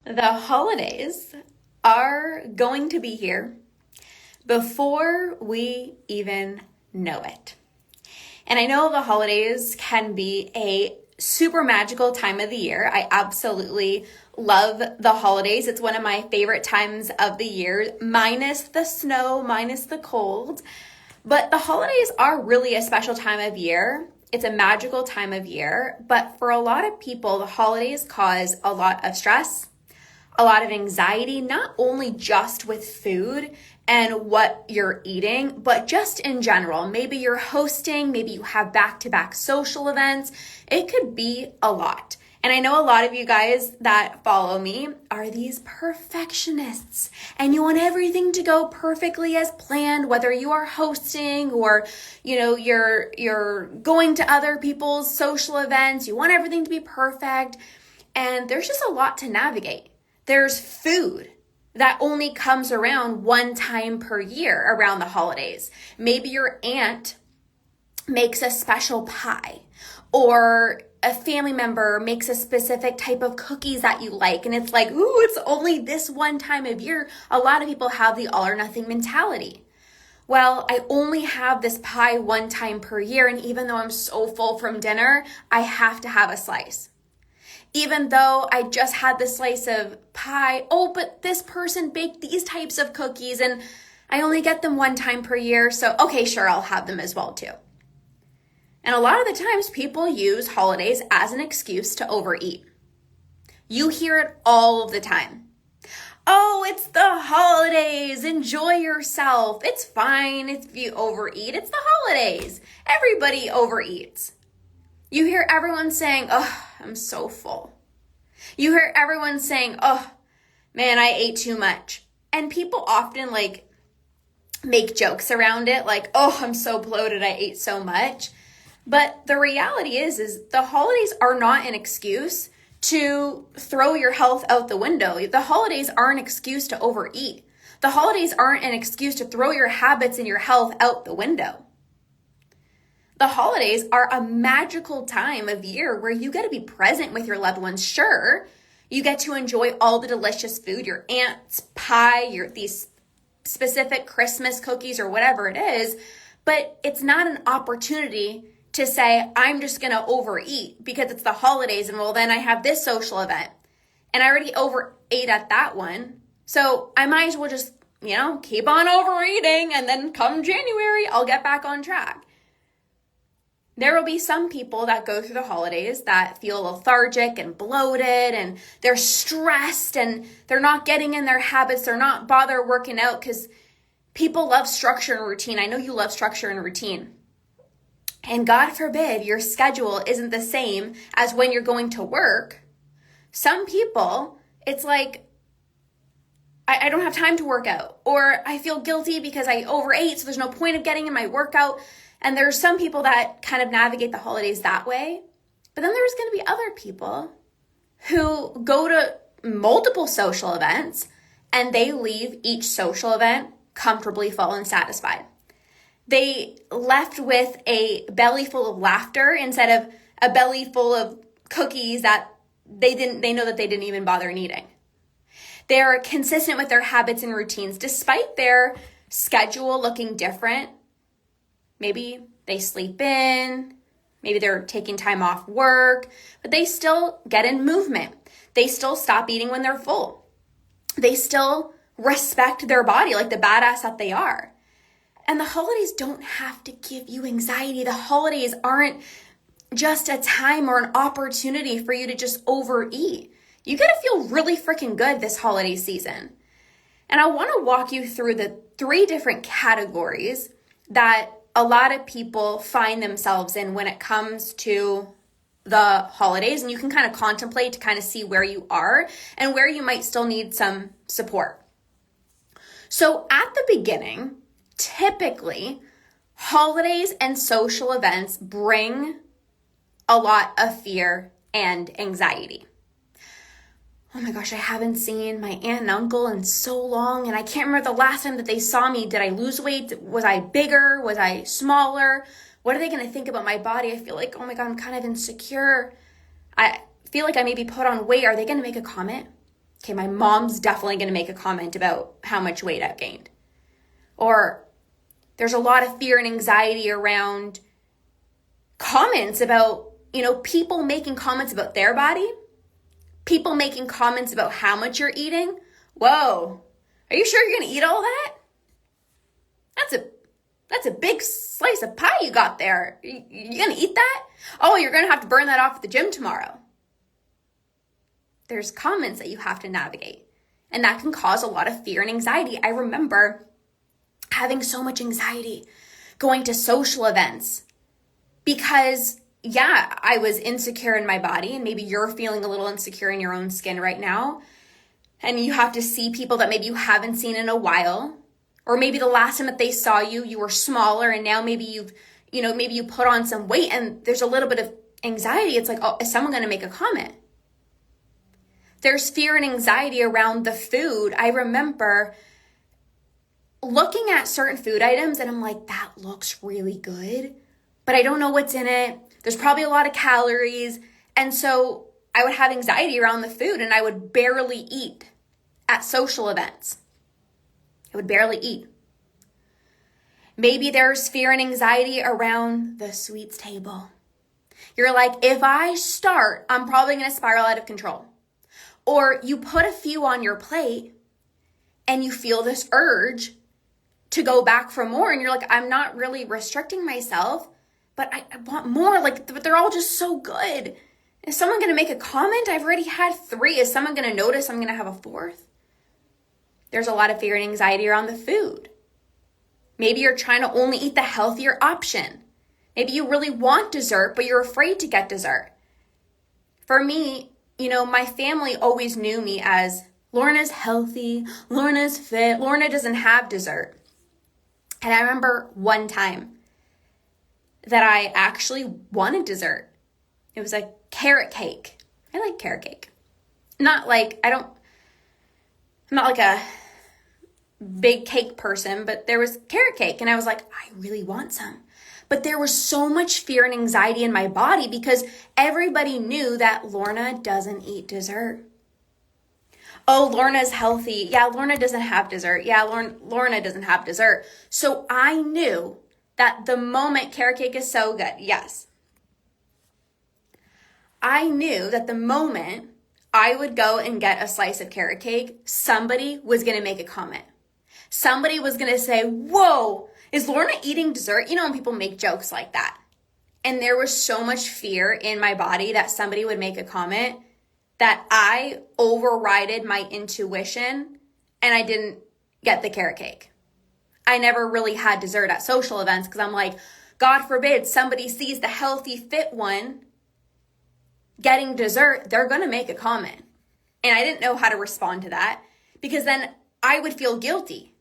The holidays are going to be here before we even know it. And I know the holidays can be a super magical time of the year. I absolutely love the holidays. It's one of my favorite times of the year, minus the snow, minus the cold. But the holidays are really a special time of year. It's a magical time of year. But for a lot of people, the holidays cause a lot of stress, a lot of anxiety, not only just with food and what you're eating, but just in general. Maybe you're hosting, maybe you have back-to-back social events. It could be a lot. And I know a lot of you guys that follow me are these perfectionists and you want everything to go perfectly as planned, whether you are hosting or, you're going to other people's social events. You want everything to be perfect. And there's just a lot to navigate. There's food that only comes around one time per year around the holidays. Maybe your aunt makes a special pie, or a family member makes a specific type of cookies that you like. And it's like, ooh, it's only this one time of year. A lot of people have the all or nothing mentality. Well, I only have this pie one time per year. And even though I'm so full from dinner, I have to have a slice. Even though I just had this slice of pie, but this person baked these types of cookies and I only get them one time per year. So, okay, sure, I'll have them as well too. And a lot of the times people use holidays as an excuse to overeat. You hear it all of the time. Oh, it's the holidays. Enjoy yourself. It's fine if you overeat. It's the holidays. Everybody overeats. You hear everyone saying, oh, I'm so full. You hear everyone saying, oh, man, I ate too much. And people often make jokes around it, like, oh, I'm so bloated, I ate so much. But the reality is the holidays are not an excuse to throw your health out the window. The holidays aren't an excuse to overeat. The holidays aren't an excuse to throw your habits and your health out the window. The holidays are a magical time of year where you get to be present with your loved ones. Sure, you get to enjoy all the delicious food, your aunt's pie, these specific Christmas cookies or whatever it is, but it's not an opportunity to say, I'm just going to overeat because it's the holidays and well, then I have this social event and I already overate at that one. So I might as well just, keep on overeating and then come January, I'll get back on track. There will be some people that go through the holidays that feel lethargic and bloated and they're stressed and they're not getting in their habits. They're not bother working out because people love structure and routine. I know you love structure and routine. And God forbid your schedule isn't the same as when you're going to work. Some people, it's like, I don't have time to work out, or I feel guilty because I overate, so there's no point of getting in my workout. And there's some people that kind of navigate the holidays that way. But then there's going to be other people who go to multiple social events and they leave each social event comfortably full and satisfied. They left with a belly full of laughter instead of a belly full of cookies that they know that they didn't even bother eating. They're consistent with their habits and routines despite their schedule looking different. Maybe they sleep in, maybe they're taking time off work, but they still get in movement. They still stop eating when they're full. They still respect their body like the badass that they are. And the holidays don't have to give you anxiety. The holidays aren't just a time or an opportunity for you to just overeat. You gotta feel really freaking good this holiday season. And I wanna walk you through the 3 different categories that a lot of people find themselves in when it comes to the holidays. And you can kind of contemplate to kind of see where you are and where you might still need some support. So at the beginning, typically, holidays and social events bring a lot of fear and anxiety. Oh my gosh, I haven't seen my aunt and uncle in so long, and I can't remember the last time that they saw me. Did I lose weight? Was I bigger? Was I smaller? What are they going to think about my body? I feel like, oh my God, I'm kind of insecure. I feel like I may be put on weight. Are they going to make a comment? Okay, my mom's definitely going to make a comment about how much weight I've gained. Or there's a lot of fear and anxiety around comments about, people making comments about their body, people making comments about how much you're eating. Whoa, are you sure you're going to eat all that? That's a big slice of pie you got there. You going to eat that? Oh, you're going to have to burn that off at the gym tomorrow. There's comments that you have to navigate, and that can cause a lot of fear and anxiety. I remember having so much anxiety going to social events because, I was insecure in my body, and maybe you're feeling a little insecure in your own skin right now, and you have to see people that maybe you haven't seen in a while, or maybe the last time that they saw you, you were smaller, and now maybe maybe you put on some weight, and there's a little bit of anxiety. It's like, oh, is someone going to make a comment? There's fear and anxiety around the food. I remember looking at certain food items and I'm like, that looks really good, but I don't know what's in it. There's probably a lot of calories. And so I would have anxiety around the food, and I would barely eat at social events. I would barely eat. Maybe there's fear and anxiety around the sweets table. You're like, if I start, I'm probably going to spiral out of control. Or you put a few on your plate and you feel this urge to go back for more. And you're like, I'm not really restricting myself, but I want more. But they're all just so good. Is someone going to make a comment? I've already had 3. Is someone going to notice I'm going to have a 4th? There's a lot of fear and anxiety around the food. Maybe you're trying to only eat the healthier option. Maybe you really want dessert, but you're afraid to get dessert. For me, my family always knew me as Lorna's healthy, Lorna's fit, Lorna doesn't have dessert. And I remember one time that I actually wanted dessert. It was a carrot cake. I like carrot cake. I'm not like a big cake person, but there was carrot cake. And I was like, I really want some. But there was so much fear and anxiety in my body because everybody knew that Lorna doesn't eat dessert. Oh, Lorna's healthy. Yeah, Lorna doesn't have dessert. Yeah, Lorna doesn't have dessert. So I knew that the moment carrot cake is so good, yes. I knew that the moment I would go and get a slice of carrot cake, somebody was going to make a comment. Somebody was going to say, whoa, is Lorna eating dessert? When people make jokes like that. And there was so much fear in my body that somebody would make a comment that I overrided my intuition and I didn't get the carrot cake. I never really had dessert at social events because I'm like, God forbid somebody sees the healthy, fit one getting dessert, they're going to make a comment. And I didn't know how to respond to that because then I would feel guilty.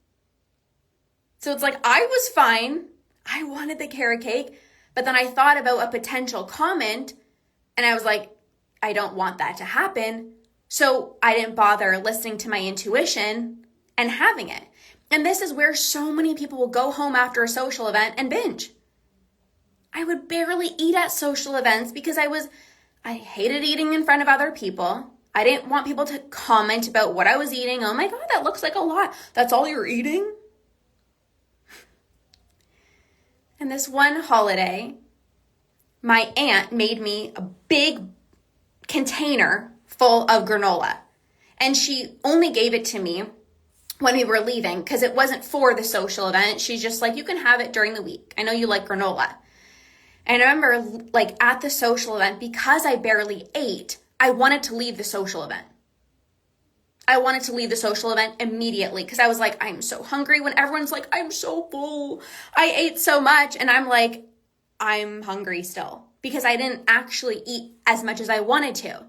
So it's like, I was fine. I wanted the carrot cake, but then I thought about a potential comment and I was like, I don't want that to happen. So I didn't bother listening to my intuition and having it. And this is where so many people will go home after a social event and binge. I would barely eat at social events because I hated eating in front of other people. I didn't want people to comment about what I was eating. Oh my God, that looks like a lot. That's all you're eating? And this one holiday, my aunt made me a big container full of granola. And she only gave it to me when we were leaving because it wasn't for the social event. She's just like, you can have it during the week. I know you like granola. And I remember at the social event, because I barely ate, I wanted to leave the social event. I wanted to leave the social event immediately because I was like, I'm so hungry when everyone's like, I'm so full. I ate so much. And I'm like, I'm hungry still because I didn't actually eat as much as I wanted to.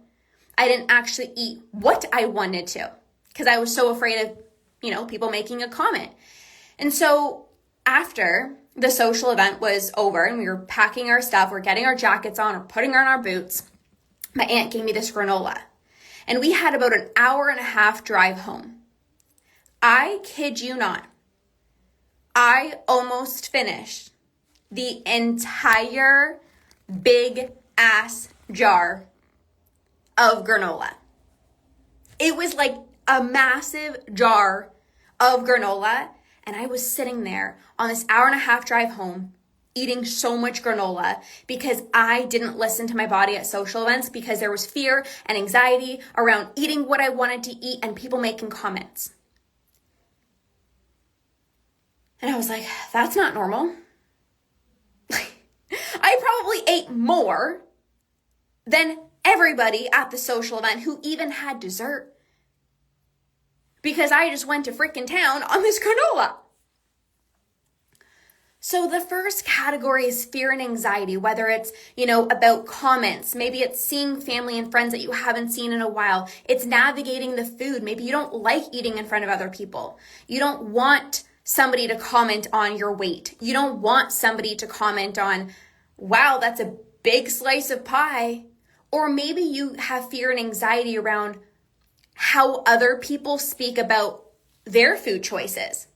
I didn't actually eat what I wanted to because I was so afraid of, people making a comment. And so after the social event was over and we were packing our stuff, we're getting our jackets on or putting on our boots, my aunt gave me this granola. And we had about an hour and a half drive home. I kid you not. I almost finished the entire big ass jar of granola. It was like a massive jar of granola. And I was sitting there on this 1.5-hour drive home eating so much granola because I didn't listen to my body at social events because there was fear and anxiety around eating what I wanted to eat and people making comments. And I was like, that's not normal. I probably ate more than everybody at the social event who even had dessert because I just went to freaking town on this granola. So the first category is fear and anxiety, whether it's, about comments. Maybe it's seeing family and friends that you haven't seen in a while. It's navigating the food. Maybe you don't like eating in front of other people. You don't want somebody to comment on your weight. You don't want somebody to comment on, wow, that's a big slice of pie. Or maybe you have fear and anxiety around how other people speak about their food choices.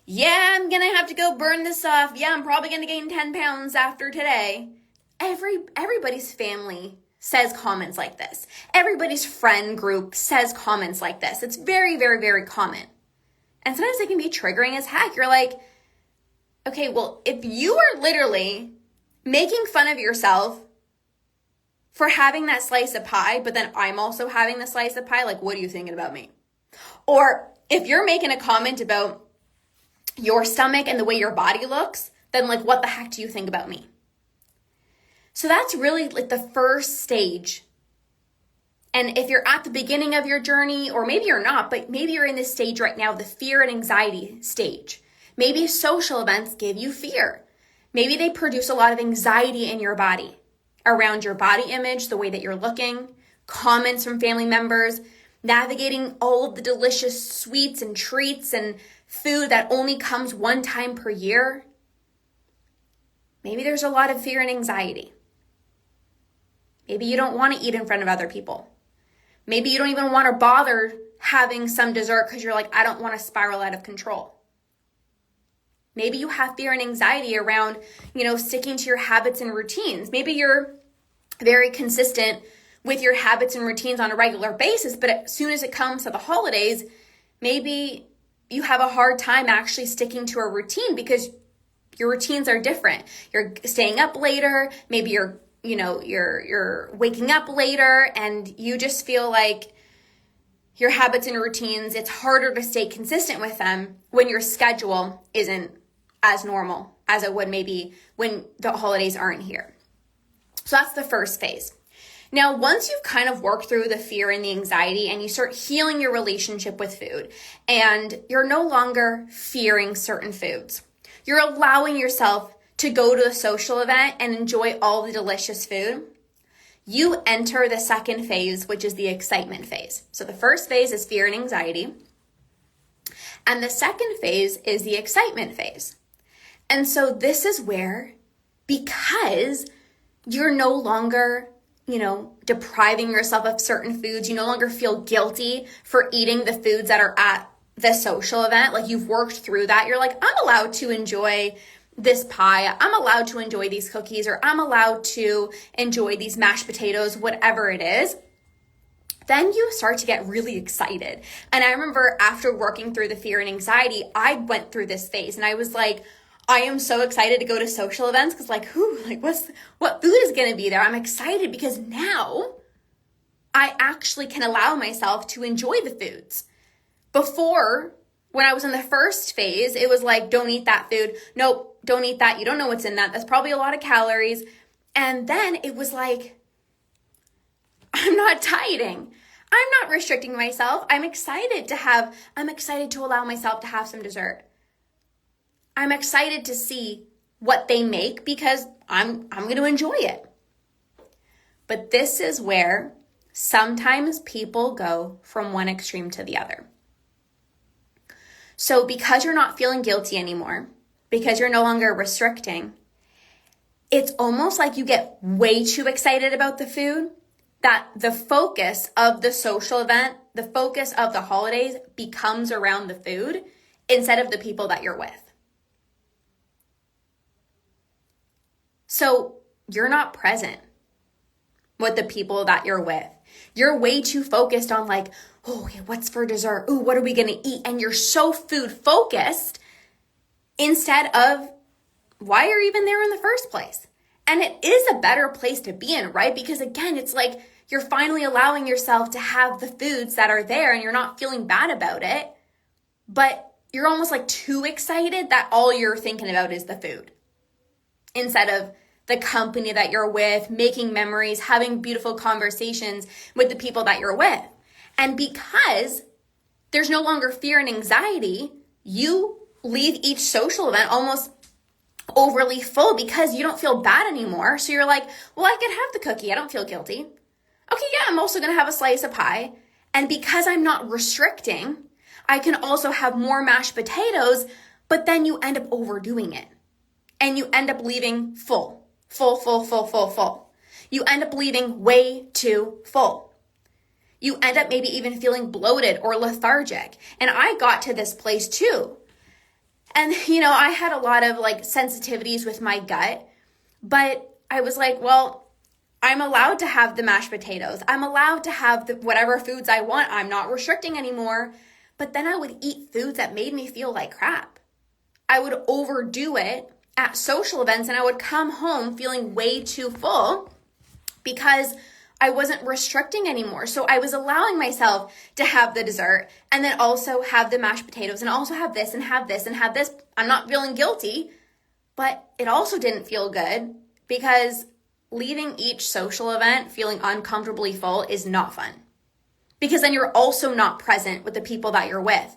Yeah, I'm going to have to go burn this off. Yeah, I'm probably going to gain 10 pounds after today. Everybody's family says comments like this. Everybody's friend group says comments like this. It's very, very, very common. And sometimes it can be triggering as heck. You're like, okay, well, if you are literally making fun of yourself for having that slice of pie, but then I'm also having the slice of pie, like, what are you thinking about me? Or if you're making a comment about your stomach and the way your body looks, then like, what the heck do you think about me? So that's really like the first stage. And if you're at the beginning of your journey, or maybe you're not, but maybe you're in this stage right now, the fear and anxiety stage. Maybe social events give you fear. Maybe they produce a lot of anxiety in your body around your body image, the way that you're looking, comments from family members, navigating all of the delicious sweets and treats and food that only comes one time per year. Maybe there's a lot of fear and anxiety. Maybe you don't want to eat in front of other people. Maybe you don't even want to bother having some dessert because you're like, I don't want to spiral out of control. Maybe you have fear and anxiety around, sticking to your habits and routines. Maybe you're very consistent with your habits and routines on a regular basis, but as soon as it comes to the holidays, maybe you have a hard time actually sticking to a routine because your routines are different. You're staying up later, maybe you're waking up later, and you just feel like your habits and routines, it's harder to stay consistent with them when your schedule isn't as normal as it would maybe when the holidays aren't here. So that's the first phase. Now, once you've kind of worked through the fear and the anxiety and you start healing your relationship with food and you're no longer fearing certain foods, you're allowing yourself to go to a social event and enjoy all the delicious food, you enter the second phase, which is the excitement phase. So the first phase is fear and anxiety. And the second phase is the excitement phase. And so this is where, because you're no longer depriving yourself of certain foods. You no longer feel guilty for eating the foods that are at the social event. Like, you've worked through that. You're like, I'm allowed to enjoy this pie. I'm allowed to enjoy these cookies, or I'm allowed to enjoy these mashed potatoes, whatever it is. Then you start to get really excited. And I remember after working through the fear and anxiety, I went through this phase and I was like, I am so excited to go to social events because what food is going to be there? I'm excited because now I actually can allow myself to enjoy the foods. Before, when I was in the first phase, it was like, don't eat that food. Nope, don't eat that. You don't know what's in that. That's probably a lot of calories. And then it was like, I'm not dieting. I'm not restricting myself. I'm excited to allow myself to have some dessert. I'm excited to see what they make because I'm going to enjoy it. But this is where sometimes people go from one extreme to the other. So because you're not feeling guilty anymore, because you're no longer restricting, it's almost like you get way too excited about the food that the focus of the social event, the focus of the holidays becomes around the food instead of the people that you're with. So you're not present with the people that you're with. You're way too focused on like, oh, okay, what's for dessert? Ooh, what are we going to eat? And you're so food focused instead of why you're even there in the first place. And it is a better place to be in, right? Because again, it's like you're finally allowing yourself to have the foods that are there and you're not feeling bad about it, but you're almost like too excited that all you're thinking about is the food instead of the company that you're with, making memories, having beautiful conversations with the people that you're with. And because there's no longer fear and anxiety, you leave each social event almost overly full because you don't feel bad anymore. So you're like, well, I can have the cookie. I don't feel guilty. Okay, yeah, I'm also going to have a slice of pie. And because I'm not restricting, I can also have more mashed potatoes, but then you end up overdoing it. And you end up leaving full. You end up leaving way too full. You end up maybe even feeling bloated or lethargic. And I got to this place too. And, I had a lot of like sensitivities with my gut, but I was like, well, I'm allowed to have the mashed potatoes. I'm allowed to have whatever foods I want. I'm not restricting anymore. But then I would eat foods that made me feel like crap. I would overdo it at social events and I would come home feeling way too full because I wasn't restricting anymore. So I was allowing myself to have the dessert and then also have the mashed potatoes and also have this and have this and have this. I'm not feeling guilty, but it also didn't feel good because leaving each social event feeling uncomfortably full is not fun. Because then you're also not present with the people that you're with.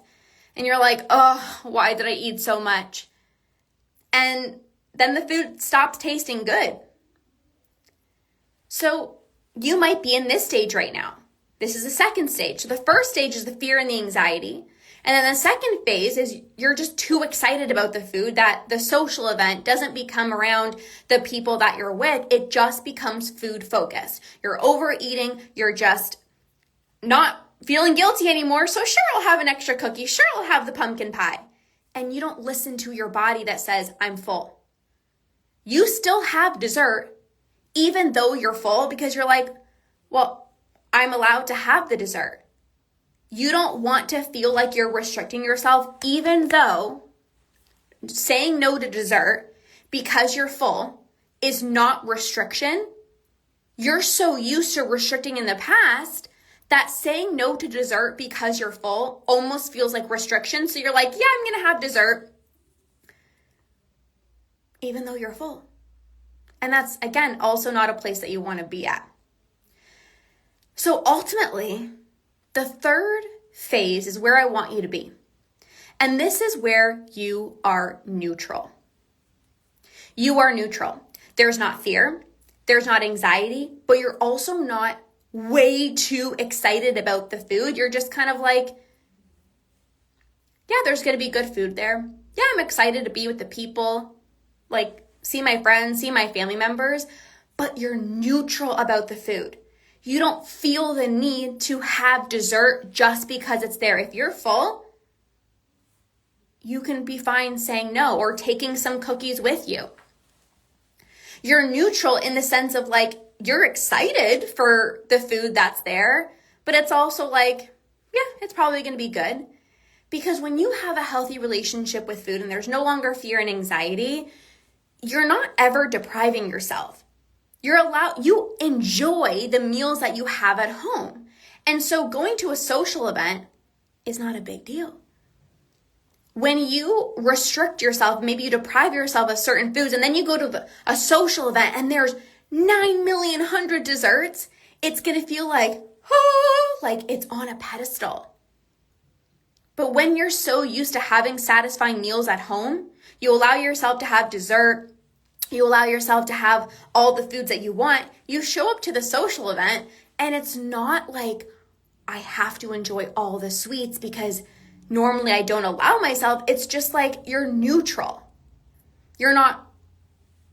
And you're like, oh, why did I eat so much? And then the food stops tasting good. So you might be in this stage right now. This is the second stage. So the first stage is the fear and the anxiety. And then the second phase is you're just too excited about the food that the social event doesn't become around the people that you're with. It just becomes food focused. You're overeating. You're just not feeling guilty anymore. So sure, I'll have an extra cookie. Sure, I'll have the pumpkin pie. And you don't listen to your body that says, I'm full. You still have dessert even though you're full because you're like, well, I'm allowed to have the dessert. You don't want to feel like you're restricting yourself, even though saying no to dessert because you're full is not restriction. You're so used to restricting in the past that saying no to dessert because you're full almost feels like restriction. So you're like, yeah, I'm going to have dessert, even though you're full. And that's, again, also not a place that you want to be at. So ultimately, the third phase is where I want you to be. And this is where you are neutral. You are neutral. There's not fear. There's not anxiety, but you're also not way too excited about the food. You're just kind of like, yeah, there's going to be good food there. Yeah, I'm excited to be with the people, like see my friends, see my family members, but you're neutral about the food. You don't feel the need to have dessert just because it's there. If you're full, you can be fine saying no or taking some cookies with you. You're neutral in the sense of like, you're excited for the food that's there, but it's also like, yeah, it's probably going to be good. Because when you have a healthy relationship with food and there's no longer fear and anxiety, you're not ever depriving yourself. You enjoy the meals that you have at home. And so going to a social event is not a big deal. When you restrict yourself, maybe you deprive yourself of certain foods, and then you go to a social event and there's 9,100,000 desserts, it's going to feel like, oh, like it's on a pedestal. But when you're so used to having satisfying meals at home, you allow yourself to have dessert, you allow yourself to have all the foods that you want, you show up to the social event, and it's not like, I have to enjoy all the sweets because normally I don't allow myself. It's just like you're neutral. You're not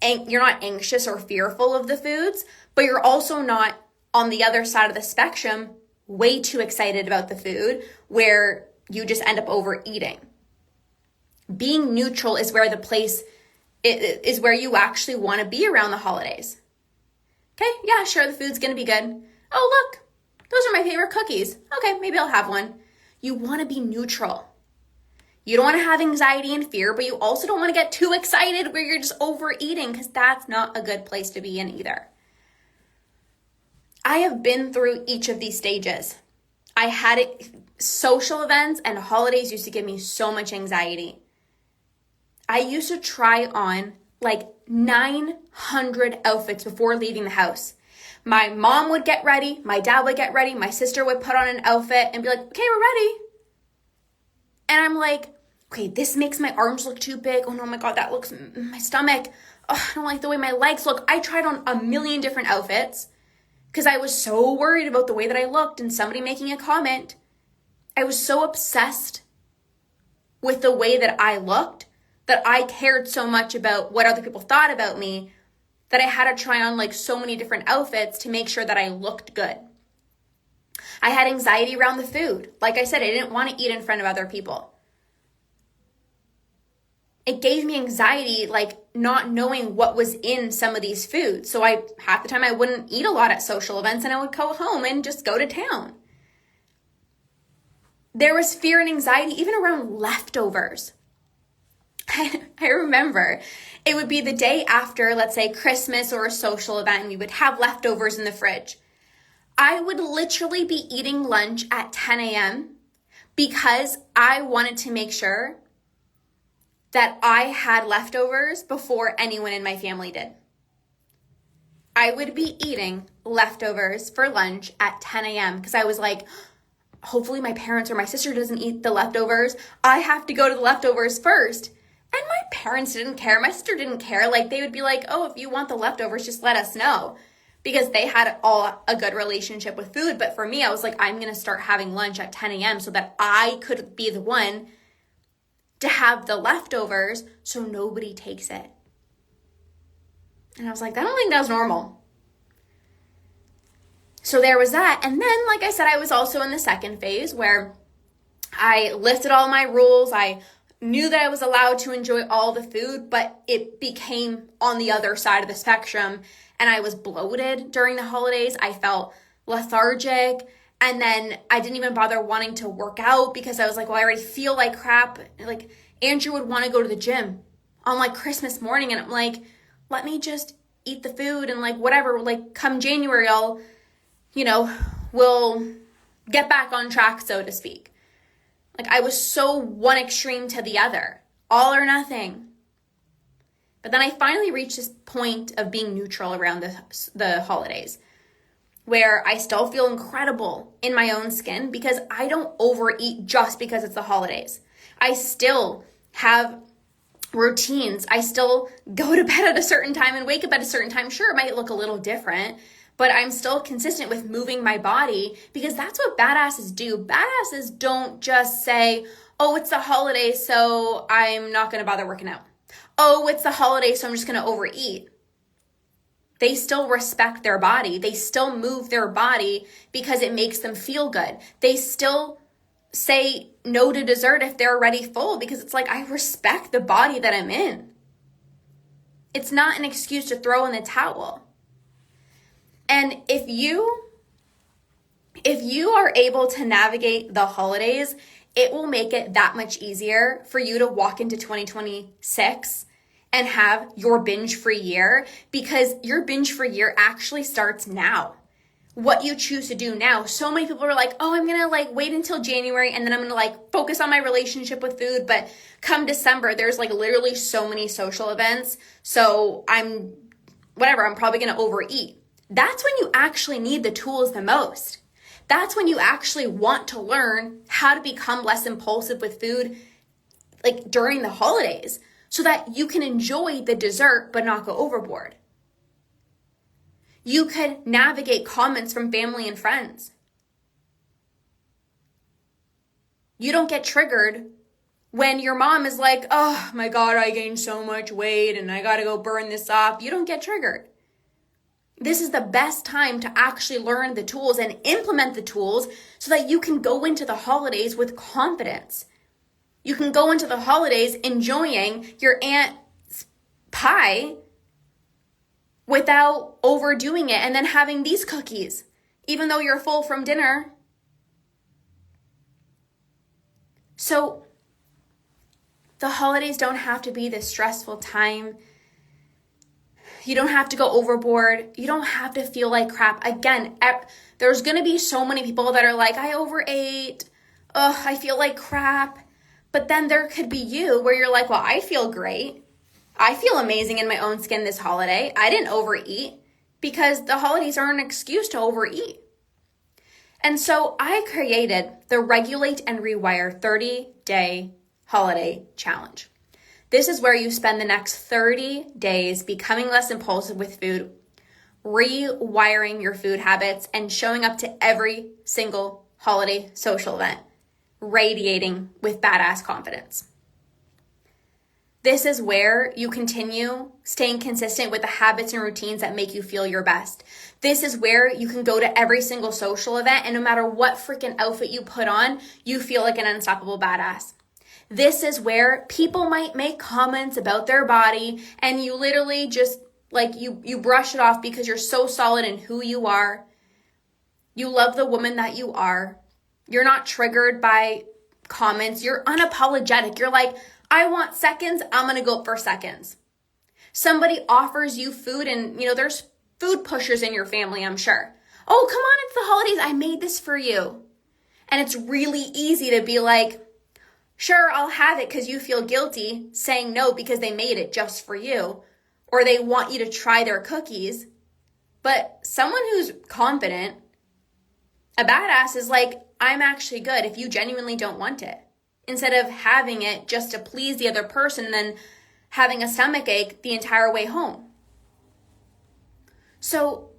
anxious or fearful of the foods, but you're also not on the other side of the spectrum, way too excited about the food where you just end up overeating. Being neutral is where is where you actually want to be around the holidays. Okay, yeah, sure, the food's going to be good. Oh, look, those are my favorite cookies. Okay, maybe I'll have one. You want to be neutral. You don't want to have anxiety and fear, but you also don't want to get too excited where you're just overeating, because that's not a good place to be in either. I have been through each of these stages. I had it, social events and holidays used to give me so much anxiety. I used to try on like 900 outfits before leaving the house. My mom would get ready, my dad would get ready, my sister would put on an outfit and be like, okay, we're ready. And I'm like, okay, this makes my arms look too big. Oh no, my God, that looks, my stomach. Oh, I don't like the way my legs look. I tried on a million different outfits because I was so worried about the way that I looked and somebody making a comment. I was so obsessed with the way that I looked that I cared so much about what other people thought about me that I had to try on like so many different outfits to make sure that I looked good. I had anxiety around the food. Like I said, I didn't want to eat in front of other people. It gave me anxiety, like not knowing what was in some of these foods. So half the time I wouldn't eat a lot at social events and I would go home and just go to town. There was fear and anxiety even around leftovers. I remember it would be the day after, let's say Christmas or a social event, and we would have leftovers in the fridge. I would literally be eating lunch at 10 a.m. because I wanted to make sure that I had leftovers before anyone in my family did. I would be eating leftovers for lunch at 10 a.m. because I was like, hopefully my parents or my sister doesn't eat the leftovers. I have to go to the leftovers first. And my parents didn't care. My sister didn't care. Like they would be like, oh, if you want the leftovers, just let us know. Because they had all a good relationship with food. But for me, I was like, I'm going to start having lunch at 10 a.m. so that I could be the one to have the leftovers so nobody takes it. And I was like, I don't think that's normal. So there was that. And then, like I said, I was also in the second phase where I lifted all my rules. I knew that I was allowed to enjoy all the food, but it became on the other side of the spectrum. And I was bloated during the holidays. I felt lethargic. And then I didn't even bother wanting to work out because I was like, well, I already feel like crap. Like Andrew would want to go to the gym on like Christmas morning. And I'm like, let me just eat the food and like whatever, like come January, we'll get back on track, so to speak. Like I was so one extreme to the other, all or nothing. But then I finally reached this point of being neutral around the holidays where I still feel incredible in my own skin because I don't overeat just because it's the holidays. I still have routines. I still go to bed at a certain time and wake up at a certain time. Sure, it might look a little different, but I'm still consistent with moving my body because that's what badasses do. Badasses don't just say, oh, it's the holidays, so I'm not going to bother working out. Oh, it's the holidays, so I'm just going to overeat. They still respect their body. They still move their body because it makes them feel good. They still say no to dessert if they're already full because it's like, I respect the body that I'm in. It's not an excuse to throw in the towel. And if you are able to navigate the holidays, it will make it that much easier for you to walk into 2026 and have your binge-free year because your binge-free year actually starts now. What you choose to do now. So many people are like, oh, I'm going to wait until January and then I'm going to focus on my relationship with food. But come December, there's literally so many social events. So I'm probably going to overeat. That's when you actually need the tools the most. That's when you actually want to learn how to become less impulsive with food, during the holidays, so that you can enjoy the dessert but not go overboard. You could navigate comments from family and friends. You don't get triggered when your mom is like, oh my God, I gained so much weight and I got to go burn this off. You don't get triggered. This is the best time to actually learn the tools and implement the tools so that you can go into the holidays with confidence. You can go into the holidays enjoying your aunt's pie without overdoing it and then having these cookies even though you're full from dinner. So the holidays don't have to be this stressful time. You don't have to go overboard. You don't have to feel like crap. Again, there's going to be so many people that are like, I overate. Ugh, I feel like crap. But then there could be you where you're like, well, I feel great. I feel amazing in my own skin this holiday. I didn't overeat, because the holidays are an excuse to overeat. And so I created the Regulate and Rewire 30-day holiday challenge. This is where you spend the next 30 days becoming less impulsive with food, rewiring your food habits, and showing up to every single holiday social event, radiating with badass confidence. This is where you continue staying consistent with the habits and routines that make you feel your best. This is where you can go to every single social event, and no matter what freaking outfit you put on, you feel like an unstoppable badass. This is where people might make comments about their body, and you literally just like you brush it off because you're so solid in who you are. You love the woman that you are. You're not triggered by comments. You're unapologetic. You're like, I want seconds. I'm going to go for seconds. Somebody offers you food, and there's food pushers in your family, I'm sure. Oh, come on, it's the holidays. I made this for you. And it's really easy to be like, sure, I'll have it, because you feel guilty saying no because they made it just for you, or they want you to try their cookies. But someone who's confident, a badass, is like, I'm actually good if you genuinely don't want it. Instead of having it just to please the other person and then having a stomach ache the entire way home. So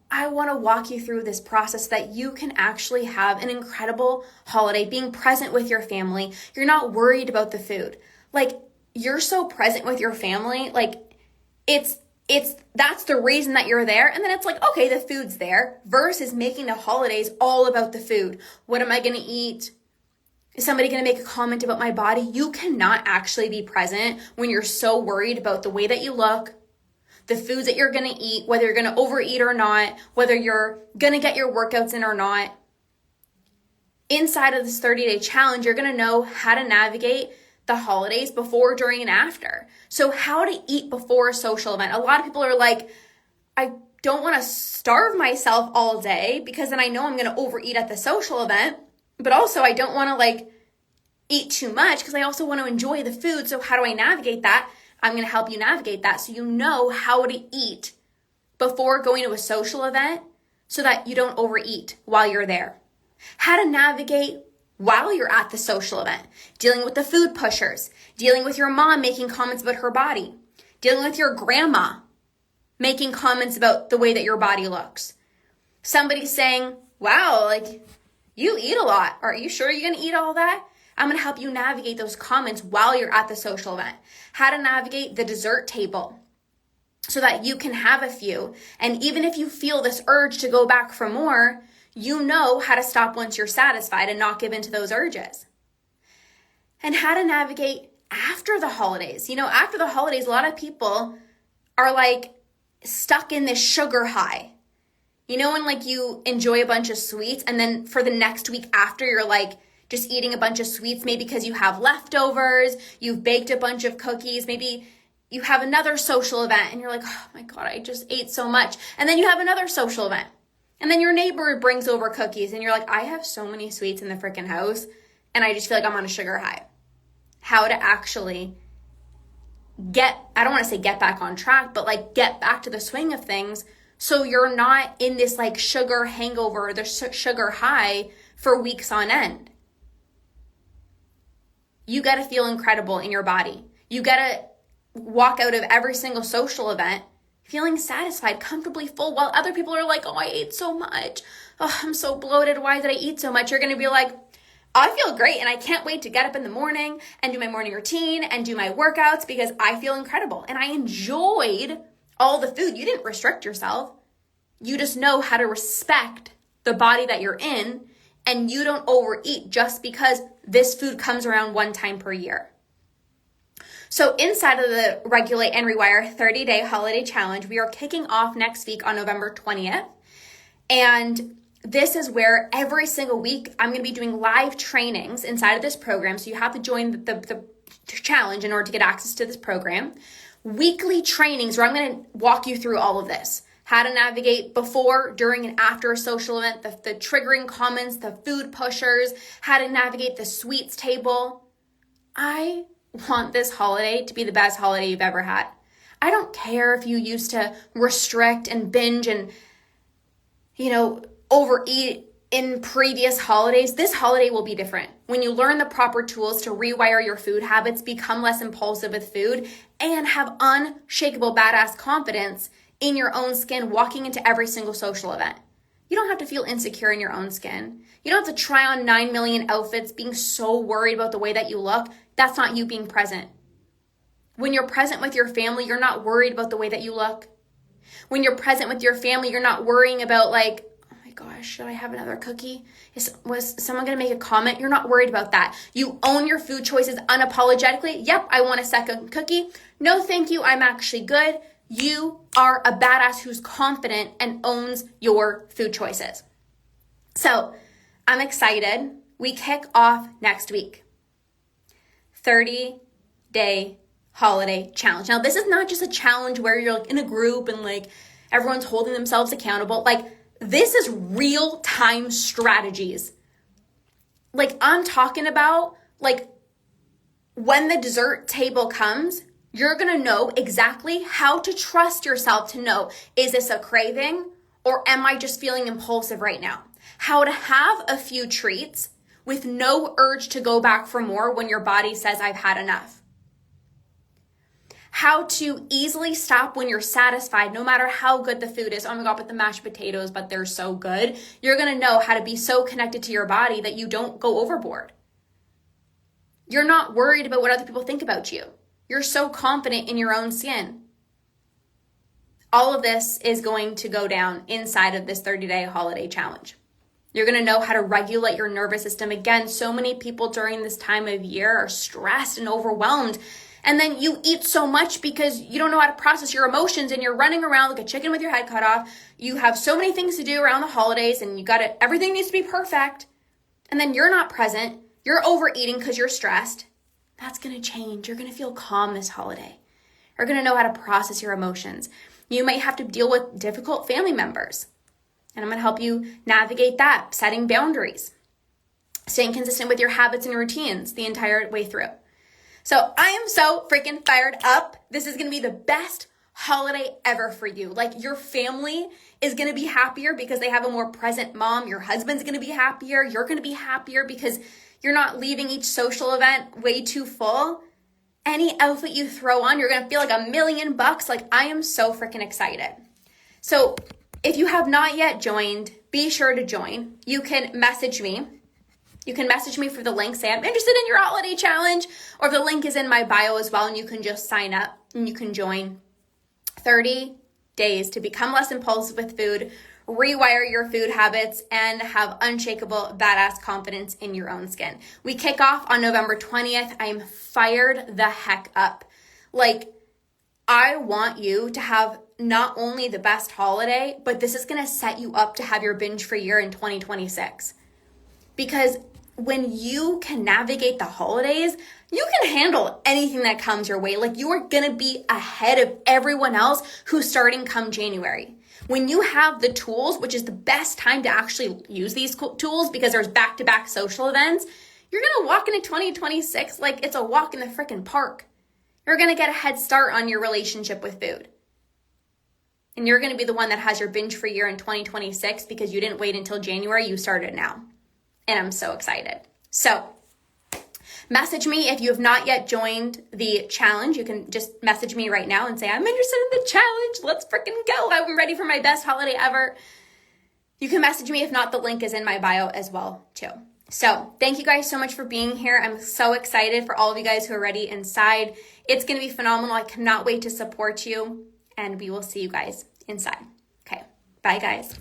I want to walk you through this process so that you can actually have an incredible holiday, being present with your family. You're not worried about the food. Like, you're so present with your family. Like, that's the reason that you're there. And then it's like, okay, the food's there, versus making the holidays all about the food. What am I going to eat? Is somebody going to make a comment about my body? You cannot actually be present when you're so worried about the way that you look, the foods that you're going to eat, whether you're going to overeat or not, whether you're going to get your workouts in or not. Inside of this 30-day challenge, you're going to know how to navigate the holidays before, during, and after. So how to eat before a social event. A lot of people are like, I don't want to starve myself all day because then I know I'm going to overeat at the social event. But also I don't want to eat too much because I also want to enjoy the food. So how do I navigate that? I'm going to help you navigate that so you know how to eat before going to a social event so that you don't overeat while you're there. How to navigate while you're at the social event, dealing with the food pushers, dealing with your mom making comments about her body, dealing with your grandma making comments about the way that your body looks. Somebody saying, wow, you eat a lot. Are you sure you're going to eat all that? I'm going to help you navigate those comments while you're at the social event. How to navigate the dessert table so that you can have a few. And even if you feel this urge to go back for more, you know how to stop once you're satisfied and not give in to those urges. And how to navigate after the holidays. After the holidays, a lot of people are stuck in this sugar high. When you enjoy a bunch of sweets and then for the next week after you're just eating a bunch of sweets, maybe because you have leftovers, you've baked a bunch of cookies, maybe you have another social event and you're like, oh my God, I just ate so much. And then you have another social event. And then your neighbor brings over cookies and you're like, I have so many sweets in the freaking house and I just feel like I'm on a sugar high. How to actually I don't want to say get back on track, but get back to the swing of things so you're not in this sugar hangover or the sugar high for weeks on end. You got to feel incredible in your body. You got to walk out of every single social event feeling satisfied, comfortably full, while other people are like, oh, I ate so much. Oh, I'm so bloated. Why did I eat so much? You're going to be like, I feel great and I can't wait to get up in the morning and do my morning routine and do my workouts because I feel incredible. And I enjoyed all the food. You didn't restrict yourself. You just know how to respect the body that you're in, and you don't overeat just because this food comes around one time per year. So inside of the Regulate and Rewire 30-day holiday challenge, we are kicking off next week on November 20th. And this is where every single week I'm going to be doing live trainings inside of this program. So you have to join the challenge in order to get access to this program. Weekly trainings where I'm going to walk you through all of this. How to navigate before, during, and after a social event, the triggering comments, the food pushers, how to navigate the sweets table. I want this holiday to be the best holiday you've ever had. I don't care if you used to restrict and binge and, overeat in previous holidays. This holiday will be different. When you learn the proper tools to rewire your food habits, become less impulsive with food, and have unshakable badass confidence in your own skin walking into every single social event. You don't have to feel insecure in your own skin. You don't have to try on 9 million outfits being so worried about the way that you look. That's not you being present. When you're present with your family, you're not worried about the way that you look. When you're present with your family, you're not worrying about oh my gosh, should I have another cookie? Was someone going to make a comment? You're not worried about that. You own your food choices unapologetically. Yep, I want a second cookie. No, thank you. I'm actually good. You are a badass who's confident and owns your food choices. So I'm excited. We kick off next week. 30-day holiday challenge. Now, this is not just a challenge where you're in a group and everyone's holding themselves accountable. This is real-time strategies. I'm talking about when the dessert table comes, you're going to know exactly how to trust yourself to know, is this a craving or am I just feeling impulsive right now? How to have a few treats with no urge to go back for more when your body says, I've had enough. How to easily stop when you're satisfied, no matter how good the food is. Oh my God, but the mashed potatoes, but they're so good. You're going to know how to be so connected to your body that you don't go overboard. You're not worried about what other people think about you. You're so confident in your own skin. All of this is going to go down inside of this 30-day holiday challenge. You're going to know how to regulate your nervous system. Again, so many people during this time of year are stressed and overwhelmed. And then you eat so much because you don't know how to process your emotions and you're running around like a chicken with your head cut off. You have so many things to do around the holidays and everything needs to be perfect. And then you're not present. You're overeating because you're stressed. That's going to change. You're going to feel calm this holiday. You're going to know how to process your emotions. You might have to deal with difficult family members. And I'm going to help you navigate that, setting boundaries, staying consistent with your habits and routines the entire way through. So I am so freaking fired up. This is going to be the best holiday ever for you. Your family is going to be happier because they have a more present mom. Your husband's going to be happier. You're going to be happier because you're not leaving each social event way too full. Any outfit you throw on, you're going to feel like $1 million. I am so freaking excited. So if you have not yet joined, be sure to join. You can message me. You can message me for the link, say I'm interested in your holiday challenge, or the link is in my bio as well, and you can just sign up and you can join. 30 days to become less impulsive with food, rewire your food habits, and have unshakable badass confidence in your own skin. We kick off on November 20th. I'm fired the heck up. I want you to have not only the best holiday, but this is going to set you up to have your binge-free year in 2026. Because when you can navigate the holidays, you can handle anything that comes your way. You are going to be ahead of everyone else who's starting come January. When you have the tools, which is the best time to actually use these tools because there's back-to-back social events, you're going to walk into 2026 like it's a walk in the freaking park. You're going to get a head start on your relationship with food. And you're going to be the one that has your binge-free year in 2026 because you didn't wait until January, you started now. And I'm so excited. So message me if you have not yet joined the challenge. You can just message me right now and say, I'm interested in the challenge. Let's freaking go. I'm ready for my best holiday ever. You can message me. If not, the link is in my bio as well, too. So thank you guys so much for being here. I'm so excited for all of you guys who are already inside. It's going to be phenomenal. I cannot wait to support you. And we will see you guys inside. Okay. Bye, guys.